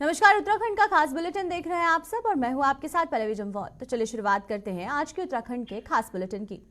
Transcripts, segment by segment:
नमस्कार, उत्तराखंड का खास बुलेटिन देख रहे हैं आप सब और मैं हूं आपके साथ पल्लवी जम्वाल। तो चलिए शुरुआत करते हैं आज के उत्तराखंड के खास बुलेटिन की।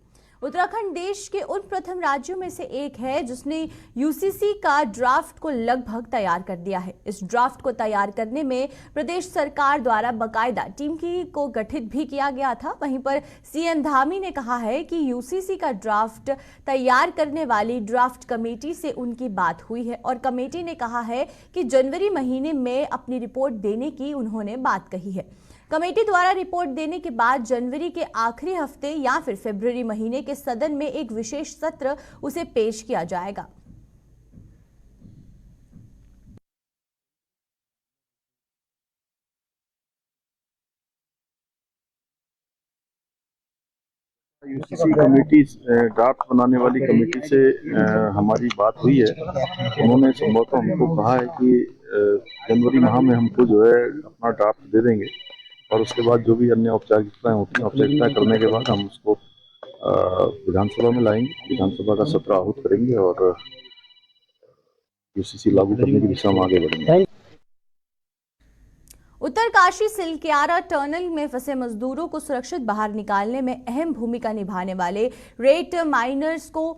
उत्तराखंड देश के उन प्रथम राज्यों में से एक है जिसने यूसीसी का ड्राफ्ट को लगभग तैयार कर दिया है। इस ड्राफ्ट को तैयार करने में प्रदेश सरकार द्वारा बकायदा टीम को गठित भी किया गया था। वहीं पर सीएम धामी ने कहा है कि यूसीसी का ड्राफ्ट तैयार करने वाली ड्राफ्ट कमेटी से उनकी बात हुई है और कमेटी ने कहा है कि जनवरी महीने में अपनी रिपोर्ट देने की उन्होंने बात कही है। कमेटी द्वारा रिपोर्ट देने के बाद जनवरी के आखिरी हफ्ते या फिर फरवरी महीने के सदन में एक विशेष सत्र उसे पेश किया जाएगा। यूसीसी कमेटी ड्राफ्ट बनाने वाली कमेटी से हमारी बात हुई है। उन्होंने संभवतः हमको कहा है कि जनवरी माह में हमको जो है अपना ड्राफ्ट दे देंगे और उसके बाद जो भी अन्य औपचारिकताएं होती हैं औपचारिकता करने के बाद हम उसको विधानसभा में लाएंगे, विधानसभा का सत्र आहूत करेंगे और यूसीसी लागू करने की दिशा में आगे बढ़ेंगे। उत्तरकाशी सिलक्यारा टनल में फंसे मजदूरों को सुरक्षित बाहर निकालने में अहम भूमिका निभाने वाले रेट माइनर्स को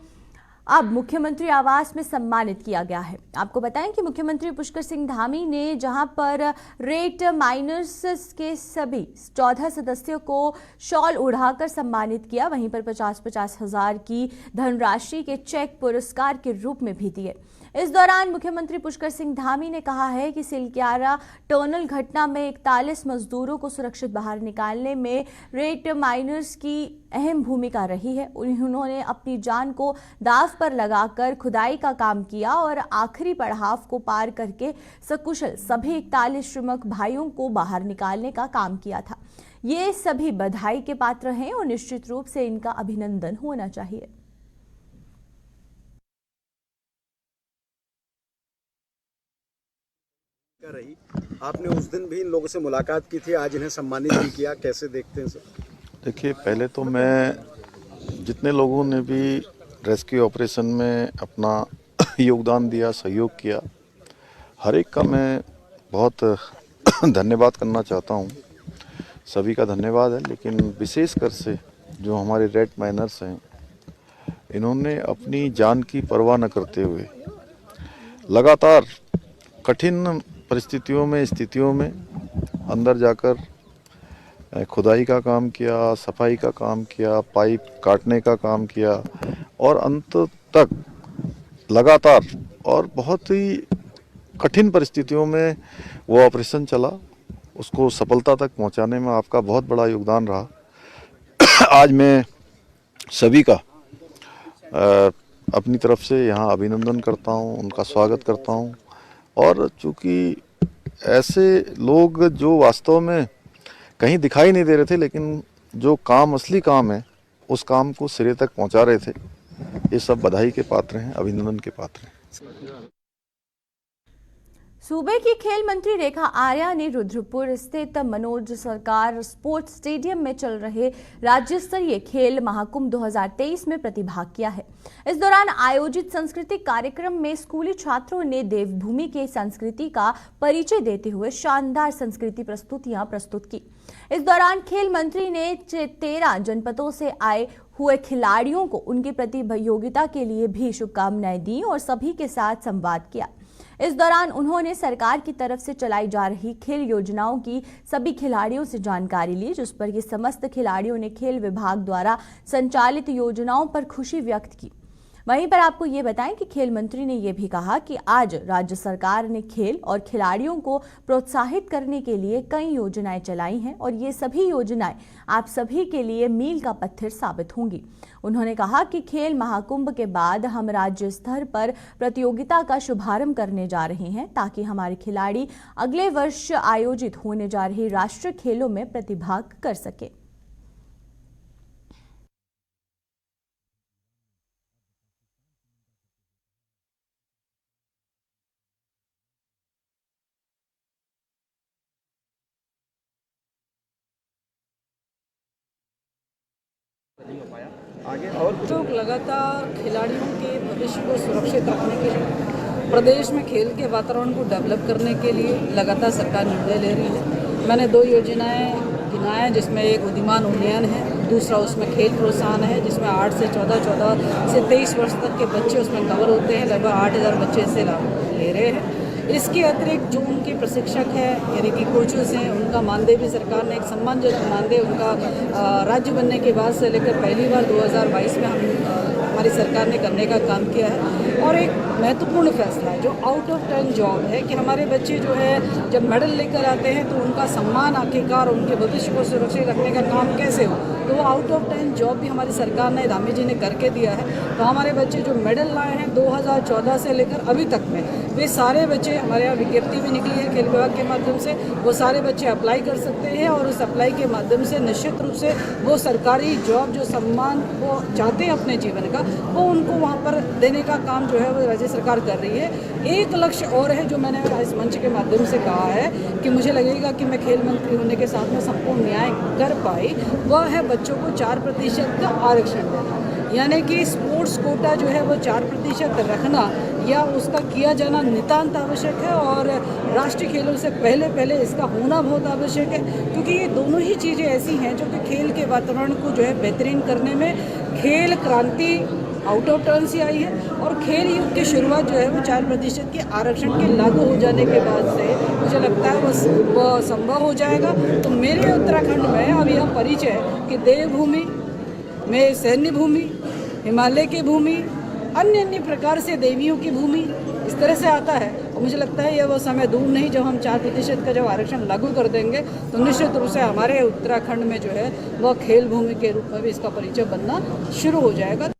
अब मुख्यमंत्री आवास में सम्मानित किया गया है। आपको बताएं कि मुख्यमंत्री पुष्कर सिंह धामी ने जहां पर रेट माइनर्स के सभी 14 सदस्यों को शॉल उड़ाकर सम्मानित किया, वहीं पर 50-50 हजार की धनराशि के चेक पुरस्कार के रूप में भी दिए। इस दौरान मुख्यमंत्री पुष्कर सिंह धामी ने कहा है कि सिलक्यारा टनल घटना में 41 मजदूरों को सुरक्षित बाहर निकालने में रेट माइनर्स की अहम भूमिका रही है। उन्होंने अपनी जान को दांव पर लगाकर खुदाई का काम किया और आखिरी पड़ाव को पार करके सकुशल सभी 41 श्रमिक भाइयों को बाहर निकालने का काम किया था। ये सभी बधाई के पात्र हैं और निश्चित रूप से इनका अभिनंदन होना चाहिए। रही आपने उस दिन भी इन लोगों से मुलाकात की थी, आज इन्हें सम्मानित भी किया, कैसे देखते हैं सर? देखिए, पहले तो मैं जितने लोगों ने भी रेस्क्यू ऑपरेशन में अपना योगदान दिया, सहयोग किया, हर एक का मैं बहुत धन्यवाद करना चाहता हूँ। सभी का धन्यवाद है, लेकिन विशेषकर से जो हमारे रेट माइनर्स हैं, इन्होंने अपनी जान की परवाह न करते हुए लगातार कठिन परिस्थितियों में स्थितियों में अंदर जाकर खुदाई का काम किया, सफाई का काम किया, पाइप काटने का काम किया और अंत तक लगातार और बहुत ही कठिन परिस्थितियों में वो ऑपरेशन चला, उसको सफलता तक पहुंचाने में आपका बहुत बड़ा योगदान रहा। आज मैं सभी का अपनी तरफ से यहाँ अभिनंदन करता हूँ, उनका स्वागत करता हूँ। और चूँकि ऐसे लोग जो वास्तव में कहीं दिखाई नहीं दे रहे थे, लेकिन जो काम असली काम है उस काम को सिरे तक पहुंचा रहे थे, ये सब बधाई के पात्र हैं, अभिनंदन के पात्र हैं। सूबे की खेल मंत्री रेखा आर्या ने रुद्रपुर स्थित मनोज सरकार स्पोर्ट्स स्टेडियम में चल रहे राज्य स्तरीय खेल महाकुंभ 2023 में प्रतिभाग किया है। इस दौरान आयोजित सांस्कृतिक कार्यक्रम में स्कूली छात्रों ने देवभूमि की संस्कृति का परिचय देते हुए शानदार संस्कृति प्रस्तुतियां प्रस्तुत की। इस दौरान खेल मंत्री ने 13 जनपदों से आए हुए खिलाड़ियों को उनकी प्रतियोगिता के लिए भी शुभकामनाएं दी और सभी के साथ संवाद किया। इस दौरान उन्होंने सरकार की तरफ से चलाई जा रही खेल योजनाओं की सभी खिलाड़ियों से जानकारी ली, जिस पर ये समस्त खिलाड़ियों ने खेल विभाग द्वारा संचालित योजनाओं पर खुशी व्यक्त की। वहीं पर आपको ये बताएं कि खेल मंत्री ने यह भी कहा कि आज राज्य सरकार ने खेल और खिलाड़ियों को प्रोत्साहित करने के लिए कई योजनाएं चलाई हैं और ये सभी योजनाएं आप सभी के लिए मील का पत्थर साबित होंगी। उन्होंने कहा कि खेल महाकुंभ के बाद हम राज्य स्तर पर प्रतियोगिता का शुभारंभ करने जा रहे हैं ताकि हमारे खिलाड़ी अगले वर्ष आयोजित होने जा रही राष्ट्रीय खेलों में प्रतिभाग कर सके। आगे और जो लगातार खिलाड़ियों के भविष्य को सुरक्षित रखने के लिए प्रदेश में खेल के वातावरण को डेवलप करने के लिए लगातार सरकार निर्णय ले रही है। मैंने 2 योजनाएं गिनाए हैं, जिसमें एक उद्यमान उन्नयन है, दूसरा उसमें खेल प्रोत्साहन है, जिसमें 8 से 14, 14 से 23 वर्ष तक के बच्चे उसमें कवर होते हैं। लगभग 8000 बच्चे इससे लाभ ले रहे हैं। इसके अतिरिक्त जो उनके प्रशिक्षक हैं यानी कि कोचेस हैं, उनका मानदेय भी सरकार ने एक सम्मानजनक मानदेय उनका राज्य बनने के बाद से लेकर पहली बार 2022 में हमारी सरकार ने करने का काम किया है। और एक महत्वपूर्ण फैसला है जो आउट ऑफ टर्न जॉब है कि हमारे बच्चे जो है जब मेडल लेकर आते हैं तो उनका सम्मान आखिरकार उनके भविष्य को सुरक्षित रखने का काम कैसे हो, तो वो आउट ऑफ टर्न जॉब भी हमारी सरकार ने धामी जी ने करके दिया है। तो हमारे बच्चे जो मेडल लाए हैं 2014 से लेकर अभी तक में, वे सारे बच्चे हमारे यहाँ विज्ञप्ति भी निकली है खेल विभाग के माध्यम से, वो सारे बच्चे अप्लाई कर सकते हैं और उस अप्लाई के माध्यम से निश्चित रूप से वो सरकारी जॉब जो सम्मान वो चाहते हैं अपने जीवन का, वो उनको वहाँ पर देने का काम जो है वो राज्य सरकार कर रही है। एक लक्ष्य और है जो मैंने इस मंच के माध्यम से कहा है कि मुझे लगेगा कि मैं खेल मंत्री होने के साथ में संपूर्ण न्याय कर पाई, वह है बच्चों को 4% का आरक्षण देना। यानी कि स्पोर्ट्स कोटा जो है वो 4% रखना या उसका किया जाना नितांत आवश्यक है और राष्ट्रीय खेलों से पहले इसका होना बहुत आवश्यक है, क्योंकि ये दोनों ही चीज़ें ऐसी हैं जो कि खेल के वातावरण को जो है बेहतरीन करने में खेल क्रांति आउट ऑफ टर्न से आई है और खेल युग की शुरुआत जो है वो 4% के आरक्षण के लागू हो जाने के बाद से मुझे लगता है वो संभव हो जाएगा। तो मेरे उत्तराखंड में अब यह परिचय है कि देवभूमि में सैन्य भूमि, हिमालय की भूमि, अन्य प्रकार से देवियों की भूमि, इस तरह से आता है। और मुझे लगता है यह वो समय दूर नहीं जब हम 4% का जब आरक्षण लागू कर देंगे तो निश्चित रूप से हमारे उत्तराखंड में जो है वह खेल भूमि के रूप में भी इसका परिचय बनना शुरू हो जाएगा।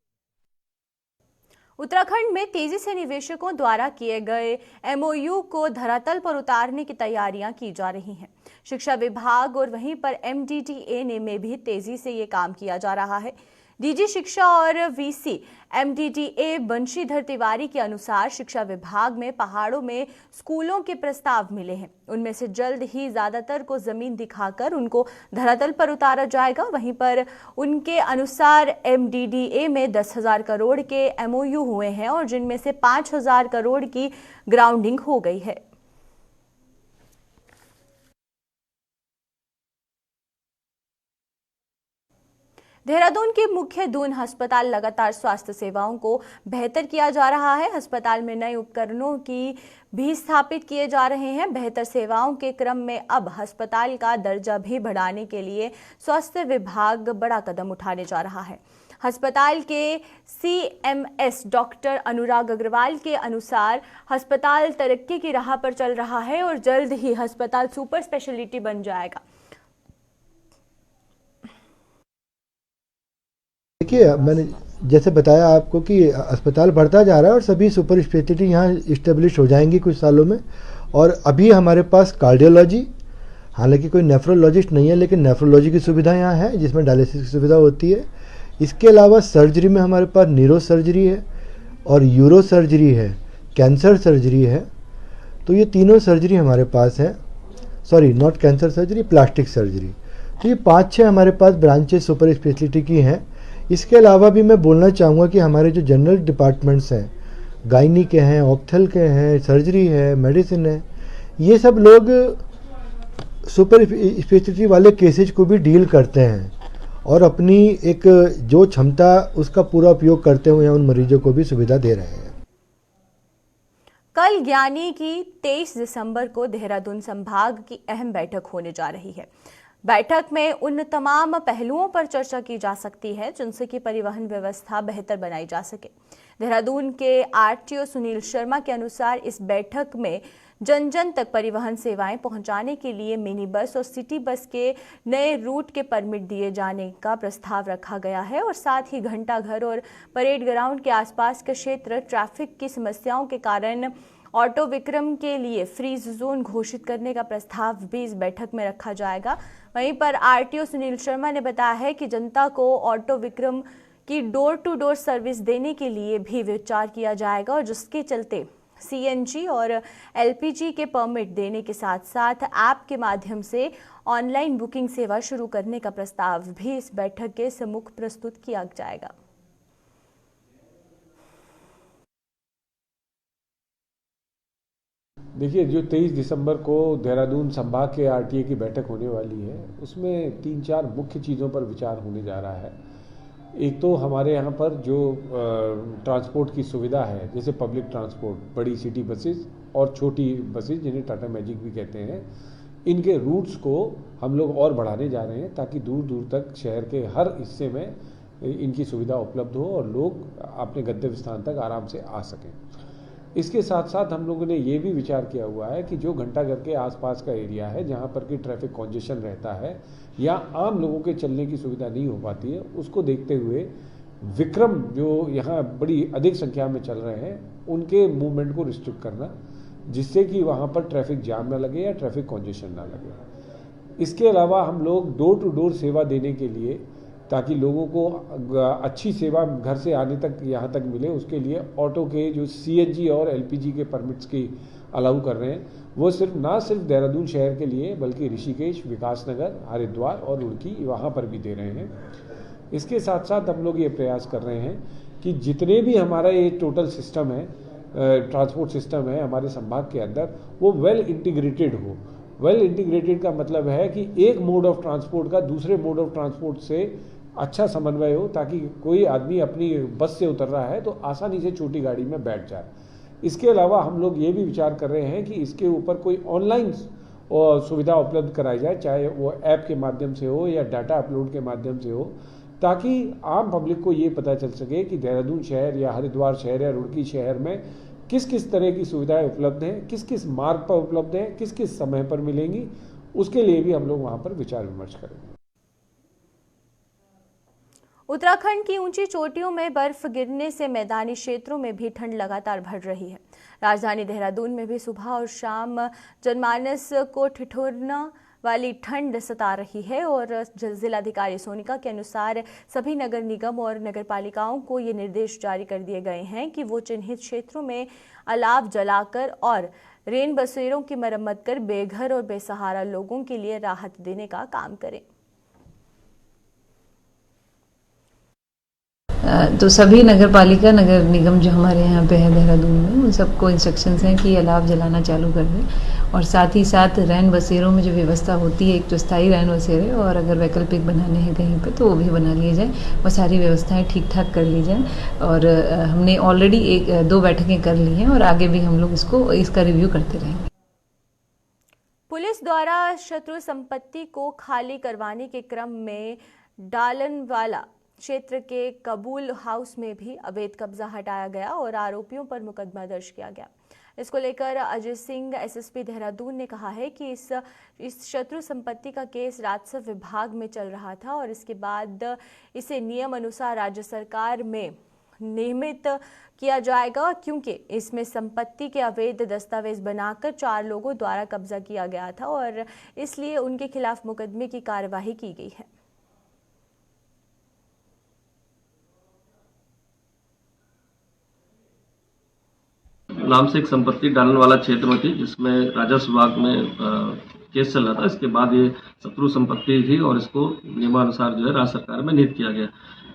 उत्तराखंड में तेजी से निवेशकों द्वारा किए गए MOU को धरातल पर उतारने की तैयारियां की जा रही हैं। शिक्षा विभाग और वहीं पर MDDA ने में भी तेजी से ये काम किया जा रहा है। DG शिक्षा और VC MDDA बंशीधर तिवारी के अनुसार शिक्षा विभाग में पहाड़ों में स्कूलों के प्रस्ताव मिले हैं। उनमें से जल्द ही ज्यादातर को जमीन दिखाकर उनको धरातल पर उतारा जाएगा। वहीं पर उनके अनुसार MDDA में 10,000 करोड़ के MOU हुए हैं और जिनमें से 5,000 करोड़ की ग्राउंडिंग हो गई है। देहरादून के मुख्य दून अस्पताल लगातार स्वास्थ्य सेवाओं को बेहतर किया जा रहा है। अस्पताल में नए उपकरणों की भी स्थापित किए जा रहे हैं। बेहतर सेवाओं के क्रम में अब अस्पताल का दर्जा भी बढ़ाने के लिए स्वास्थ्य विभाग बड़ा कदम उठाने जा रहा है। अस्पताल के CMS डॉक्टर अनुराग अग्रवाल के अनुसार अस्पताल तरक्की की राह पर चल रहा है और जल्द ही अस्पताल सुपर स्पेशलिटी बन जाएगा। देखिए, मैंने जैसे बताया आपको कि अस्पताल बढ़ता जा रहा है और सभी सुपर स्पेशलिटी यहाँ इस्टेब्लिश हो जाएंगी कुछ सालों में। और अभी हमारे पास कार्डियोलॉजी, हालांकि कोई नेफ्रोलॉजिस्ट नहीं है, लेकिन नेफ्रोलॉजी की सुविधा यहाँ है जिसमें डायलिसिस की सुविधा होती है। इसके अलावा सर्जरी में हमारे पास न्यूरो सर्जरी है और यूरो सर्जरी है, कैंसर सर्जरी है। तो ये तीनों सर्जरी हमारे पास हैं। Sorry, not cancer surgery, plastic surgery. तो ये 5-6 हमारे पास ब्रांचेस सुपर स्पेशलिटी की हैं। इसके अलावा भी मैं बोलना चाहूँगा कि हमारे जो जनरल डिपार्टमेंट्स हैं, गायनी के हैं, ऑप्थल के हैं, सर्जरी है, मेडिसिन है, ये सब लोग सुपर स्पेशलिटी वाले केसेज को भी डील करते हैं और अपनी एक जो क्षमता उसका पूरा उपयोग करते हुए उन मरीजों को भी सुविधा दे रहे हैं। कल यानी कि 23 दिसंबर को देहरादून संभाग की अहम बैठक होने जा रही है। बैठक में उन तमाम पहलुओं पर चर्चा की जा सकती है जिनसे कि परिवहन व्यवस्था बेहतर बनाई जा सके। देहरादून के RTO सुनील शर्मा के अनुसार इस बैठक में जन जन तक परिवहन सेवाएं पहुंचाने के लिए मिनी बस और सिटी बस के नए रूट के परमिट दिए जाने का प्रस्ताव रखा गया है और साथ ही घंटाघर और परेड ग्राउंड के आसपास के क्षेत्र ट्रैफिक की समस्याओं के कारण ऑटो विक्रम के लिए फ्रीज जोन घोषित करने का प्रस्ताव भी इस बैठक में रखा जाएगा। वहीं पर RTO सुनील शर्मा ने बताया है कि जनता को ऑटो विक्रम की डोर टू डोर सर्विस देने के लिए भी विचार किया जाएगा और जिसके चलते CNG और LPG के परमिट देने के साथ साथ ऐप के माध्यम से ऑनलाइन बुकिंग सेवा शुरू करने का प्रस्ताव भी इस बैठक के सम्मुख प्रस्तुत किया जाएगा। देखिए, जो 23 दिसंबर को देहरादून संभाग के आरटीए की बैठक होने वाली है, उसमें 3-4 मुख्य चीज़ों पर विचार होने जा रहा है। एक तो हमारे यहाँ पर जो ट्रांसपोर्ट की सुविधा है, जैसे पब्लिक ट्रांसपोर्ट, बड़ी सिटी बसेस और छोटी बसेस जिन्हें टाटा मैजिक भी कहते हैं, इनके रूट्स को हम लोग और बढ़ाने जा रहे हैं ताकि दूर दूर तक शहर के हर हिस्से में इनकी सुविधा उपलब्ध हो और लोग अपने गंतव्य स्थान तक आराम से आ सकें। इसके साथ साथ हम लोगों ने ये भी विचार किया हुआ है कि जो घंटाघर के आसपास का एरिया है जहाँ पर कि ट्रैफिक कॉन्जेशन रहता है या आम लोगों के चलने की सुविधा नहीं हो पाती है, उसको देखते हुए विक्रम जो यहाँ बड़ी अधिक संख्या में चल रहे हैं उनके मूवमेंट को रिस्ट्रिक्ट करना, जिससे कि वहाँ पर ट्रैफिक जाम ना लगे या ट्रैफिक कॉन्जेशन ना लगे। इसके अलावा हम लोग डोर टू डोर सेवा देने के लिए, ताकि लोगों को अच्छी सेवा घर से आने तक यहाँ तक मिले, उसके लिए ऑटो के जो सीएनजी और एलपीजी के परमिट्स की अलाउ कर रहे हैं, वो ना सिर्फ देहरादून शहर के लिए बल्कि ऋषिकेश, विकासनगर, हरिद्वार और रुड़की वहाँ पर भी दे रहे हैं। इसके साथ साथ हम लोग ये प्रयास कर रहे हैं कि जितने भी हमारा ये टोटल सिस्टम है, ट्रांसपोर्ट सिस्टम है हमारे संभाग के अंदर, वो वेल इंटीग्रेटेड हो। वेल इंटीग्रेटेड का मतलब है कि एक मोड ऑफ ट्रांसपोर्ट का दूसरे मोड ऑफ ट्रांसपोर्ट से अच्छा समन्वय हो, ताकि कोई आदमी अपनी बस से उतर रहा है तो आसानी से छोटी गाड़ी में बैठ जाए। इसके अलावा हम लोग ये भी विचार कर रहे हैं कि इसके ऊपर कोई ऑनलाइन सुविधा उपलब्ध कराई जाए, चाहे वो ऐप के माध्यम से हो या डाटा अपलोड के माध्यम से हो, ताकि आम पब्लिक को ये पता चल सके कि देहरादून शहर या हरिद्वार शहर या रुड़की शहर में किस किस तरह की सुविधाएं उपलब्ध हैं, किस किस मार्ग पर उपलब्ध हैं, किस किस समय पर मिलेंगी। उसके लिए भी हम लोग वहाँ पर विचार विमर्श करेंगे। उत्तराखंड की ऊंची चोटियों में बर्फ गिरने से मैदानी क्षेत्रों में भी ठंड लगातार बढ़ रही है। राजधानी देहरादून में भी सुबह और शाम जनमानस को ठिठुरना वाली ठंड सता रही है और जिलाधिकारी सोनिका के अनुसार सभी नगर निगम और नगरपालिकाओं को ये निर्देश जारी कर दिए गए हैं कि वो चिन्हित क्षेत्रों में अलाव जलाकर और रेन बसेरों की मरम्मत कर बेघर और बेसहारा लोगों के लिए राहत देने का काम करें। तो सभी नगर पालिका नगर निगम जो हमारे यहाँ पे है देहरादून में, उन सबको इंस्ट्रक्शंस हैं कि अलाव जलाना चालू कर दें और साथ ही साथ रैन बसेरों में जो व्यवस्था होती है, एक तो स्थायी रैन बसेरे और अगर वैकल्पिक बनाने हैं कहीं पे तो वो भी बना लिए जाए, वो सारी व्यवस्थाएं ठीक ठाक कर ली जाए। और हमने ऑलरेडी 1-2 बैठकें कर ली हैं और आगे भी हम लोग इसका रिव्यू करते रहेंगे। पुलिस द्वारा शत्रु संपत्ति को खाली करवाने के क्रम में डालनवाला क्षेत्र के कबूल हाउस में भी अवैध कब्जा हटाया गया और आरोपियों पर मुकदमा दर्ज किया गया। इसको लेकर अजय सिंह एसएसपी देहरादून ने कहा है कि इस शत्रु संपत्ति का केस राजस्व विभाग में चल रहा था और इसके बाद इसे नियम अनुसार राज्य सरकार में नियमित किया जाएगा, क्योंकि इसमें संपत्ति के अवैध दस्तावेज बनाकर 4 लोगों द्वारा कब्जा किया गया था और इसलिए उनके खिलाफ मुकदमे की कार्यवाही की गई है। नाम से एक संपत्ति डालने वाला क्षेत्र में थी, जिसमें राजस्व विभाग में केस चल रहा था। इसके बाद ये शत्रु संपत्ति थी और इसको नियमानुसार जो है राज्य सरकार में नियुक्त किया गया।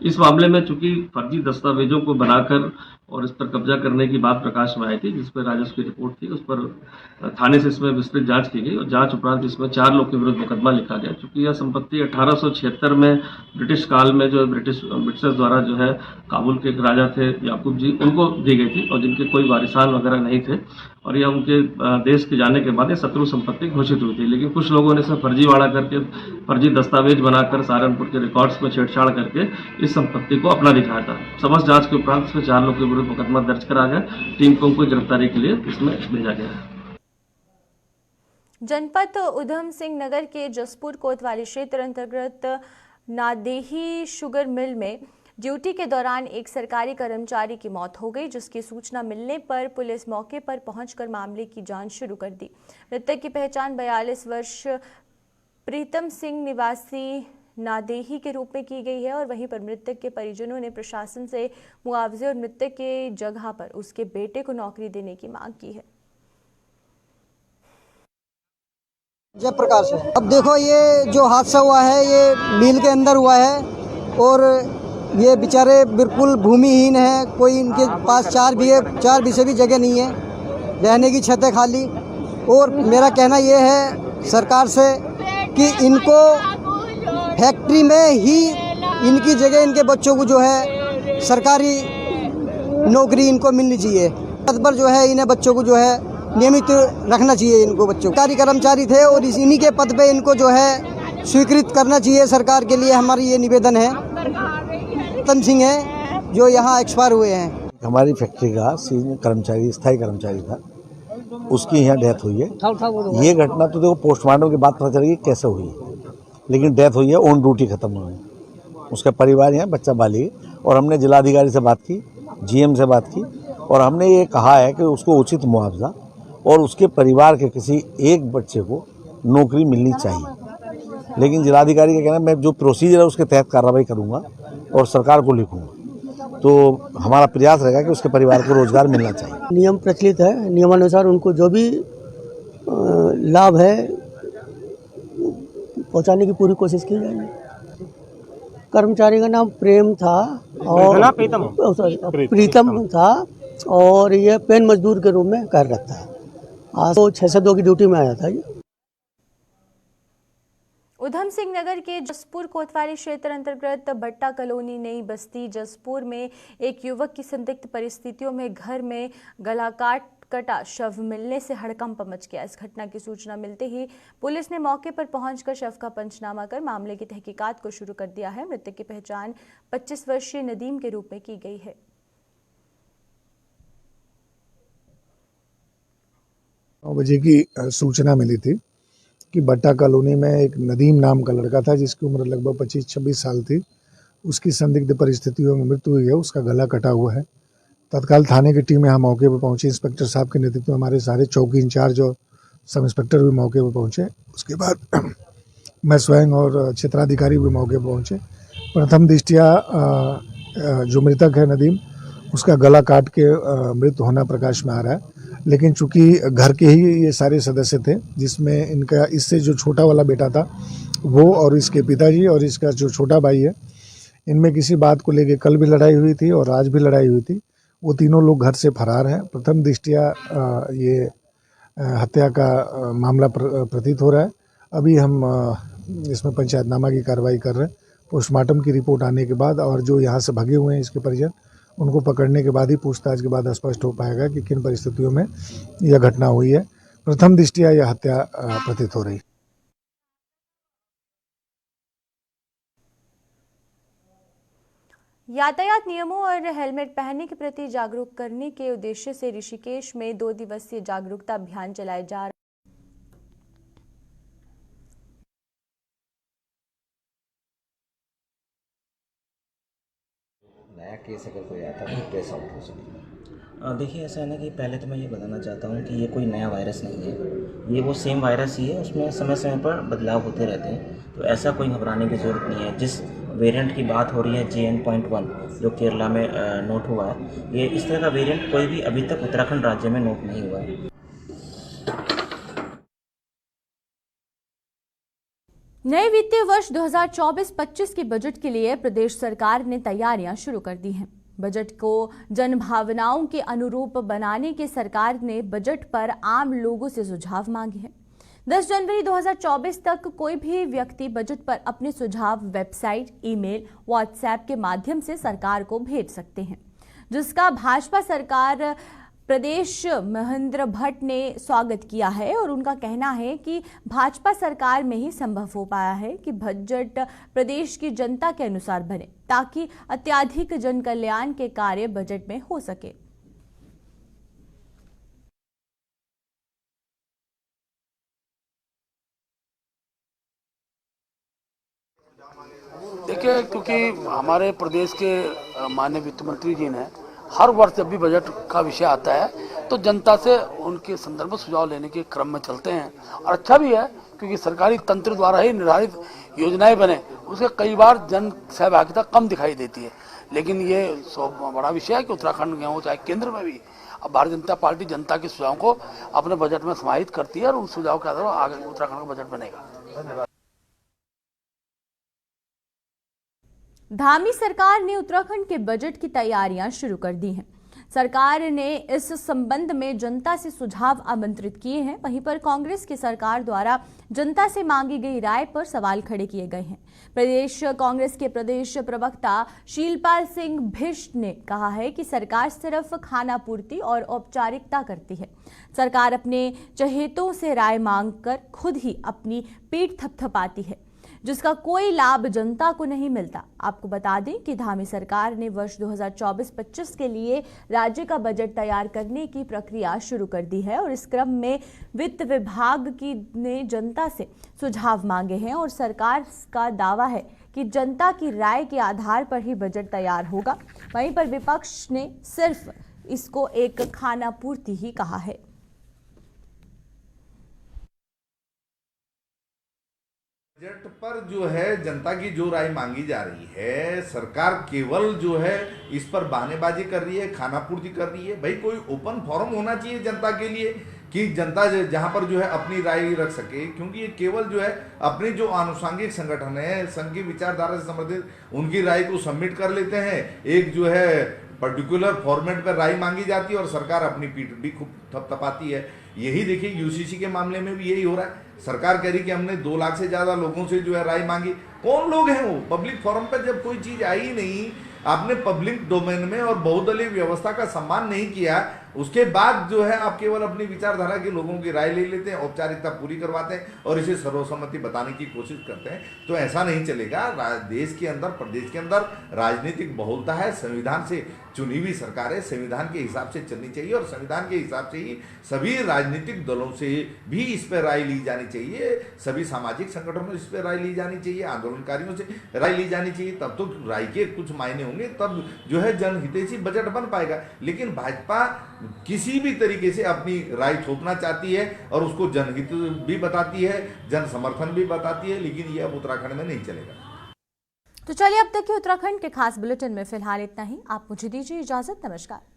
इस मामले में चूंकि फर्जी दस्तावेजों को बनाकर और इस पर कब्जा करने की बात प्रकाश में आई थी, जिस पर राजस्व की रिपोर्ट थी, उस पर थाने से इसमें विस्तृत जांच की गई और जांच उपरांत इसमें 4 लोग के विरुद्ध मुकदमा लिखा गया। चूंकि यह संपत्ति 1876 में ब्रिटिश काल में जो ब्रिटिशर्स द्वारा जो है काबुल के एक राजा थे याकूब जी, उनको दी गई थी और जिनके कोई वारिसान वगैरह नहीं थे और यह उनके देश के जाने के बाद ये शत्रु संपत्ति घोषित हुई थी। लेकिन कुछ लोगों ने इसमें फर्जीवाड़ा करके, फर्जी दस्तावेज बनाकर सहारनपुर के रिकॉर्ड्स में छेड़छाड़ करके इस संपत्ति को अपना दिखाया था। समस्त जांच के उपरांत इसमें 4 लोगों के विरुद्ध मुकदमा दर्ज करा गया। टीम को उनको गिरफ्तारी के लिए इसमें भेजा गया है। जनपद उधम सिंह नगर के जसपुर कोतवाली क्षेत्र अंतर्गत नादेही शुगर मिल में ड्यूटी के दौरान एक सरकारी कर्मचारी की मौत हो गई, जिसकी सूचना मिलने पर पुलिस मौके पर पहुंचकर मामले की जांच शुरू कर दी। मृतक की पहचान 42 वर्ष प्रीतम सिंह निवासी नादेही के रूप में की गई है और वहीं पर मृतक के परिजनों ने प्रशासन से मुआवजे और मृतक के जगह पर उसके बेटे को नौकरी देने की मांग की है। जयप्रकाश है। अब देखो, ये जो हादसा हुआ है ये मिल के अंदर हुआ है और ये बेचारे बिल्कुल भूमिहीन है। कोई इनके पास 4 बीघे से भी जगह नहीं है, रहने की छत है खाली। और मेरा कहना ये है सरकार से कि इनको फैक्ट्री में ही इनकी जगह इनके बच्चों को जो है सरकारी नौकरी इनको मिलनी चाहिए। पद पर जो है इन्हें बच्चों को जो है नियमित रखना चाहिए। इनको बच्चों सरकारी कर्मचारी थे और इन्हीं के पद पे इनको जो है स्वीकृत करना चाहिए। सरकार के लिए हमारी ये निवेदन है। रतन सिंह है जो यहाँ एक्सपायर हुए हैं। हमारी फैक्ट्री का सीनियर कर्मचारी, स्थायी कर्मचारी था, उसकी यहाँ डेथ हुई है। ये घटना तो देखो पोस्टमार्टम के बाद पता चलेगी कैसे हुई, लेकिन डेथ हुई है, ऑन ड्यूटी खत्म हुई। उसका परिवार यहाँ बच्चा बाली, और हमने जिलाधिकारी से बात की, जीएम से बात की, और हमने ये कहा है कि उसको उचित मुआवजा और उसके परिवार के किसी एक बच्चे को नौकरी मिलनी चाहिए। लेकिन जिलाधिकारी का कहना है मैं जो प्रोसीजर है उसके तहत कार्रवाई करूँगा और सरकार को लिखूँगा। तो हमारा प्रयास रहेगा कि उसके परिवार को रोजगार मिलना चाहिए। नियम प्रचलित है, नियमानुसार उनको जो भी लाभ है पहुंचाने की पूरी कोशिश की जाएगी। कर्मचारी का नाम प्रेम था और प्रीतम था और ये पेन मजदूर के रूप में कार्यरत था। आज तो 6 से 2 की ड्यूटी में आया था ये। उधम सिंह नगर के जसपुर कोतवाली क्षेत्र अंतर्गत भट्टा कॉलोनी नई बस्ती जसपुर में एक युवक की संदिग्ध परिस्थितियों में घर में गला कटा शव मिलने से हड़कंप मच गया। इस घटना की सूचना मिलते ही पुलिस ने मौके पर पहुंचकर शव का पंचनामा कर मामले की तहकीकात को शुरू कर दिया है। मृतक की पहचान 25 वर्षीय नदीम के रूप में की गई है। 9 बजे की सूचना मिली थी कि भट्टा कॉलोनी में एक नदीम नाम का लड़का था जिसकी उम्र लगभग 25-26 साल थी। उसकी संदिग्ध परिस्थितियों में मृत्यु हुई है। उसका गला कटा हुआ है। तत्काल थाने की टीम यहाँ मौके पर पहुंची। इंस्पेक्टर साहब के नेतृत्व में हमारे सारे चौकी इंचार्ज और सब इंस्पेक्टर भी मौके पर पहुंचे। उसके बाद मैं स्वयं और क्षेत्राधिकारी भी मौके पर पहुंचे। प्रथम दृष्टया जो मृतक है नदीम, उसका गला काट के मृत होना प्रकाश में आ रहा है। लेकिन चूंकि घर के ही ये सारे सदस्य थे, जिसमें इनका इससे जो छोटा वाला बेटा था वो और इसके पिताजी और इसका जो छोटा भाई है, इनमें किसी बात को लेके कल भी लड़ाई हुई थी और आज भी लड़ाई हुई थी। वो तीनों लोग घर से फरार हैं। प्रथम दृष्टया ये हत्या का मामला प्रतीत हो रहा है। अभी हम इसमें पंचायतनामा की कार्रवाई कर रहे हैं। पोस्टमार्टम की रिपोर्ट आने के बाद और जो यहाँ से भगे हुए हैं इसके परिजन, उनको पकड़ने के बाद ही पूछताछ के बाद स्पष्ट हो पाएगा कि किन परिस्थितियों में यह घटना हुई है। प्रथम दृष्टया यह हत्या प्रतीत हो रही। यातायात नियमों और हेलमेट पहनने के प्रति जागरूक करने के उद्देश्य से ऋषिकेश में 2 दिवसीय जागरूकता अभियान चलाया जा रहा है। नया केस अगर कोई आता है तो कैसे आउट हो सकता है? देखिए ऐसा है ना कि पहले तो मैं ये बताना चाहता हूँ कि ये कोई नया वायरस नहीं है। ये वो सेम वायरस ही है, उसमें समय समय पर बदलाव होते रहते हैं। तो ऐसा कोई घबराने की ज़रूरत नहीं है। जिस वेरिएंट की बात हो रही है JN.1 जो केरला में नोट हुआ है, ये इस तरह का वेरिएंट कोई भी अभी तक उत्तराखंड राज्य में नोट नहीं हुआ है। नए वित्तीय वर्ष 2024-25 के बजट के लिए प्रदेश सरकार ने तैयारियां शुरू कर दी हैं। बजट को जनभावनाओं के अनुरूप बनाने के सरकार ने बजट पर आम लोगों से सुझाव मांगे हैं। 10 जनवरी 2024 तक कोई भी व्यक्ति बजट पर अपने सुझाव वेबसाइट, ईमेल, व्हाट्सएप के माध्यम से सरकार को भेज सकते हैं, जिसका भाजपा सरकार प्रदेश महेंद्र भट्ट ने स्वागत किया है। और उनका कहना है कि भाजपा सरकार में ही संभव हो पाया है कि बजट प्रदेश की जनता के अनुसार बने, ताकि अत्यधिक जन कल्याण के कार्य बजट में हो सके। देखिए, क्योंकि हमारे प्रदेश के माननीय वित्त मंत्री जी ने हर वर्ष जब भी बजट का विषय आता है तो जनता से उनके संदर्भ में सुझाव लेने के क्रम में चलते हैं। और अच्छा भी है क्योंकि सरकारी तंत्र द्वारा ही निर्धारित योजनाएं बने, उसके कई बार जन सहभागिता कम दिखाई देती है। लेकिन ये बड़ा विषय है कि उत्तराखंड में हो चाहे केंद्र में भी, अब भारतीय जनता पार्टी जनता के सुझाव को अपने बजट में समाहित करती है और उन सुझाव के आधार पर आगे उत्तराखंड का बजट बनेगा। धन्यवाद। धामी सरकार ने उत्तराखंड के बजट की तैयारियां शुरू कर दी हैं। सरकार ने इस संबंध में जनता से सुझाव आमंत्रित किए हैं। वहीं पर कांग्रेस की सरकार द्वारा जनता से मांगी गई राय पर सवाल खड़े किए गए हैं। प्रदेश कांग्रेस के प्रदेश प्रवक्ता शीलपाल सिंह भिष्ट ने कहा है कि सरकार सिर्फ खानापूर्ति और औपचारिकता करती है। सरकार अपने चहेतों से राय मांगकर खुद ही अपनी पीठ थपथपाती है, जिसका कोई लाभ जनता को नहीं मिलता। आपको बता दें कि धामी सरकार ने वर्ष 2024-25 के लिए राज्य का बजट तैयार करने की प्रक्रिया शुरू कर दी है और इस क्रम में वित्त विभाग ने जनता से सुझाव मांगे हैं और सरकार का दावा है कि जनता की राय के आधार पर ही बजट तैयार होगा। वहीं पर विपक्ष ने सिर्फ इसको एक खानापूर्ति ही कहा है। बजट पर जो है जनता की जो राय मांगी जा रही है, सरकार केवल जो है इस पर बहानेबाजी कर रही है, खानापूर्ति कर रही है। भाई कोई ओपन फोरम होना चाहिए जनता के लिए कि जनता जहां पर जो है अपनी राय रख सके, क्योंकि ये केवल जो है अपनी जो आनुषंगिक संगठन है, संघ की विचारधारा से संबंधित उनकी राय को सबमिट कर लेते हैं। एक जो है पर्टिकुलर फॉर्मेट पर राय मांगी जाती है और सरकार अपनी पीठ भी खूब थपथपाती है। यही देखिए यूसीसी के मामले में भी यही हो रहा है। सरकार कह रही कि हमने 2 लाख से ज्यादा लोगों से जो है राय मांगी। कौन लोग हैं वो? पब्लिक फोरम पर जब कोई चीज आई ही नहीं, आपने पब्लिक डोमेन में और बहुदलीय व्यवस्था का सम्मान नहीं किया, उसके बाद जो है आप केवल अपनी विचारधारा के लोगों की राय ले लेते हैं, औपचारिकता पूरी करवाते हैं और इसे सर्वसम्मति बताने की कोशिश करते हैं। तो ऐसा नहीं चलेगा। देश के अंदर, प्रदेश के अंदर राजनीतिक बहुलता है, संविधान से चुनी हुई सरकार है, संविधान के हिसाब से चलनी चाहिए और संविधान के हिसाब से ही सभी राजनीतिक दलों से भी इस पर राय ली जानी चाहिए, सभी सामाजिक संगठनों इस पर राय ली जानी चाहिए, आंदोलनकारियों से राय ली जानी चाहिए। तब तो राय के कुछ मायने होंगे, तब जो है जनहितैषी बजट बन पाएगा। लेकिन भाजपा किसी भी तरीके से अपनी राय थोपना चाहती है और उसको जनहित भी बताती है, जन समर्थन भी बताती है, लेकिन यह अब उत्तराखंड में नहीं चलेगा। तो चलिए अब तक के उत्तराखंड के खास बुलेटिन में फिलहाल इतना ही। आप मुझे दीजिए इजाजत। नमस्कार।